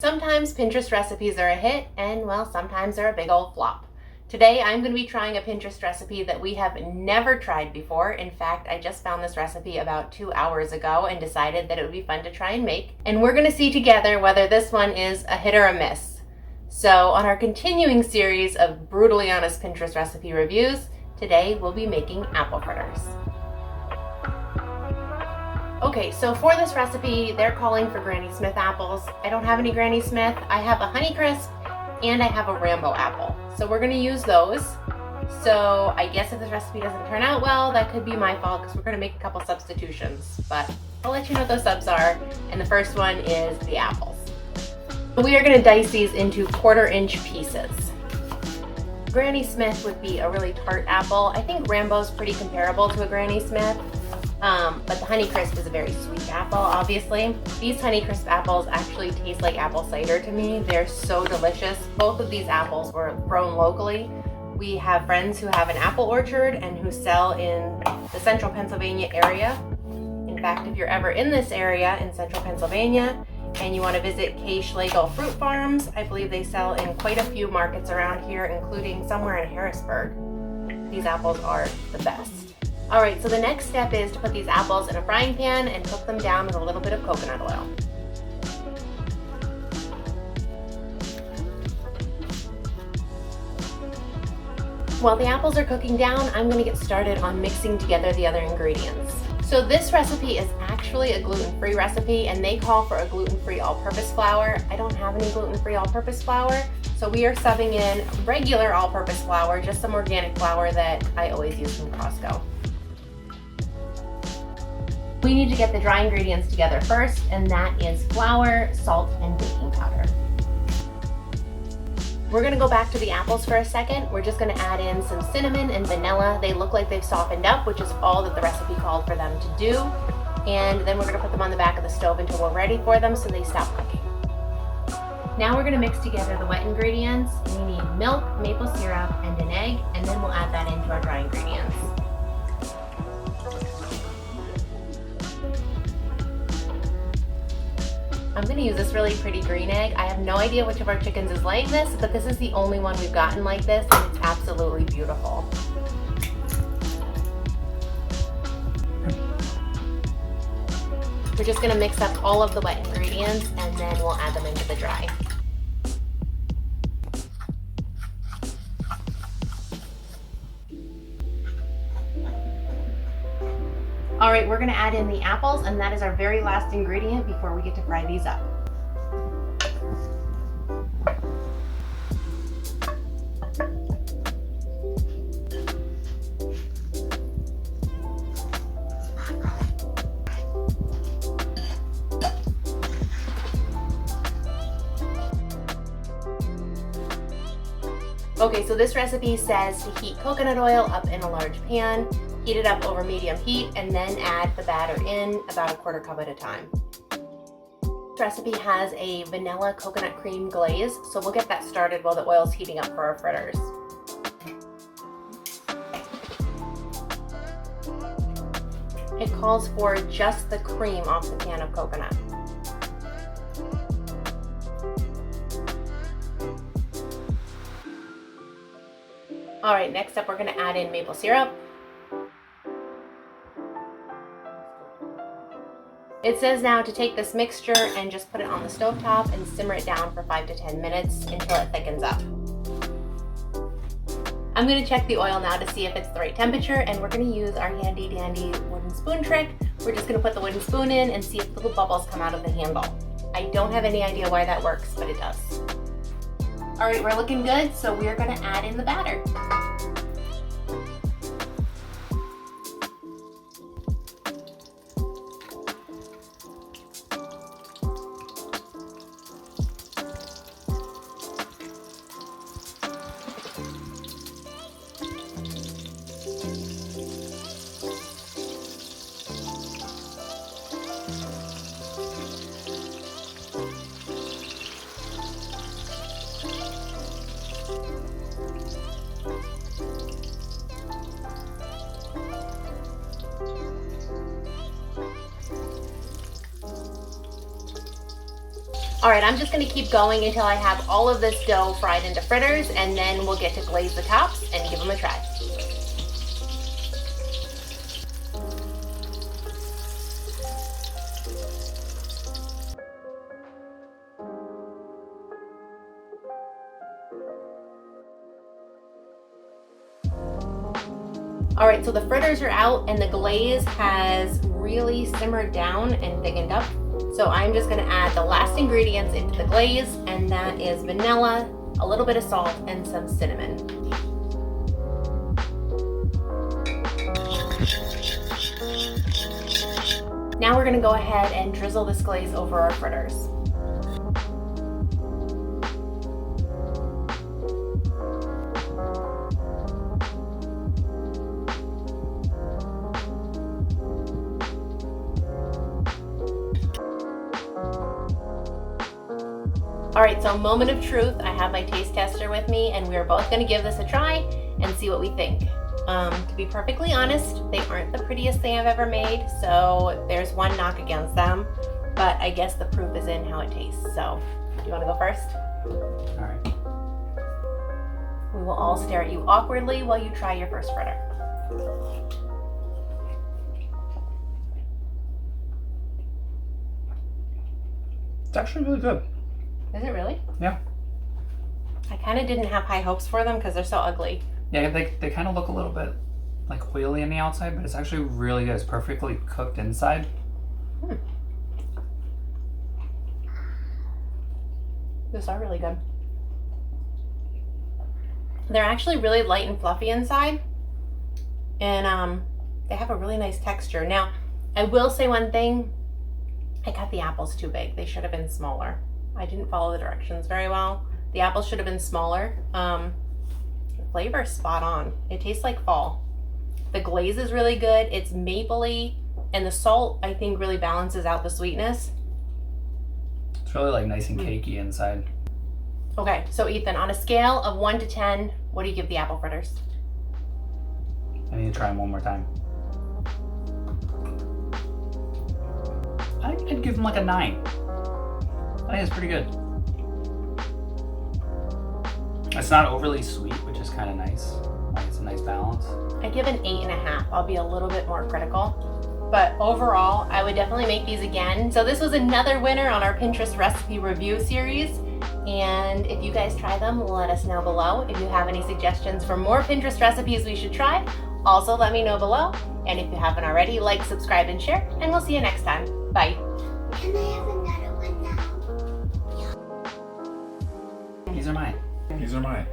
Sometimes Pinterest recipes are a hit, and well, sometimes they're a big old flop. Today I'm going to be trying a Pinterest recipe that we have never tried before. In fact, I just found this recipe about 2 hours ago and decided that it would be fun to try and make. And we're going to see together whether this one is a hit or a miss. So on our continuing series of brutally honest Pinterest recipe reviews, today we'll be making apple fritters. Okay, so for this recipe, they're calling for Granny Smith apples. I don't have any Granny Smith. I have a Honeycrisp and I have a Rambo apple. So we're gonna use those. So I guess if this recipe doesn't turn out well, that could be my fault because we're gonna make a couple substitutions. But I'll let you know what those subs are. And the first one is the apples. We are gonna dice these into 1/4-inch pieces. Granny Smith would be a really tart apple. I think Rambo's pretty comparable to a Granny Smith. But the Honeycrisp is a very sweet apple, obviously. These Honeycrisp apples actually taste like apple cider to me. They're so delicious. Both of these apples were grown locally. We have friends who have an apple orchard and who sell in the central Pennsylvania area. In fact, if you're ever in this area in central Pennsylvania and you want to visit K. Schlegel Fruit Farms, I believe they sell in quite a few markets around here, including somewhere in Harrisburg. These apples are the best. All right, so the next step is to put these apples in a frying pan and cook them down with a little bit of coconut oil. While the apples are cooking down, I'm going to get started on mixing together the other ingredients. So this recipe is actually a gluten-free recipe, and they call for a gluten-free all-purpose flour. I don't have any gluten-free all-purpose flour, so we are subbing in regular all-purpose flour, just some organic flour that I always use from Costco. We need to get the dry ingredients together first, and that is flour, salt, and baking powder. We're gonna go back to the apples for a second. We're just gonna add in some cinnamon and vanilla. They look like they've softened up, which is all that the recipe called for them to do. And then we're gonna put them on the back of the stove until we're ready for them so they stop cooking. Now we're gonna mix together the wet ingredients. We need milk, maple syrup, and an egg, and then we'll add that into our dry ingredients. I'm going to use this really pretty green egg. I have no idea which of our chickens is like this, but this is the only one we've gotten like this, and it's absolutely beautiful. We're just going to mix up all of the wet ingredients, and then we'll add them into the dry. All right, we're gonna add in the apples, and that is our very last ingredient before we get to fry these up. Okay, so this recipe says to heat coconut oil up in a large pan, heat it up over medium heat, and then add the batter in about 1/4 cup at a time. This recipe has a vanilla coconut cream glaze, so we'll get that started while the oil's heating up for our fritters. It calls for just the cream off the can of coconut. All right, next up we're gonna add in maple syrup. It says now to take this mixture and just put it on the stovetop and simmer it down for 5 to 10 minutes until it thickens up. I'm gonna check the oil now to see if it's the right temperature, and we're gonna use our handy dandy wooden spoon trick. We're just gonna put the wooden spoon in and see if little bubbles come out of the handle. I don't have any idea why that works, but it does. All right, we're looking good, so we're gonna add in the batter. All right, I'm just gonna keep going until I have all of this dough fried into fritters, and then we'll get to glaze the tops and give them a try. All right, so the fritters are out and the glaze has really simmered down and thickened up. So I'm just gonna add the last ingredients into the glaze, and that is vanilla, a little bit of salt, and some cinnamon. Now we're gonna go ahead and drizzle this glaze over our fritters. All right, so moment of truth. I have my taste tester with me, and we're both gonna give this a try and see what we think. To be perfectly honest, they aren't the prettiest thing I've ever made, so there's one knock against them, but I guess the proof is in how it tastes. So, do you wanna go first? All right. We will all stare at you awkwardly while you try your first fritter. It's actually really good. Is it really? Yeah. I kind of didn't have high hopes for them because they're so ugly. Yeah, they kind of look a little bit like oily on the outside, but it's actually really good. It's perfectly cooked inside. These are really good. They're actually really light and fluffy inside, and they have a really nice texture. Now, I will say one thing. I got the apples too big. They should have been smaller. I didn't follow the directions very well. The apples should have been smaller. The flavor is spot on. It tastes like fall. The glaze is really good. It's mapley, and the salt, I think, really balances out the sweetness. It's really like nice and cakey inside. Okay, so Ethan, on a scale of 1 to 10, what do you give the apple fritters? I need to try them one more time. I'd give them like a 9. I think it's pretty good. It's not overly sweet, which is kind of nice. Like, it's a nice balance. I give an 8.5. I'll be a little bit more critical. But overall, I would definitely make these again. So this was another winner on our Pinterest recipe review series. And if you guys try them, let us know below. If you have any suggestions for more Pinterest recipes we should try, also let me know below. And if you haven't already, like, subscribe, and share. And we'll see you next time. Bye. Can I have another one now? These are mine. These are mine.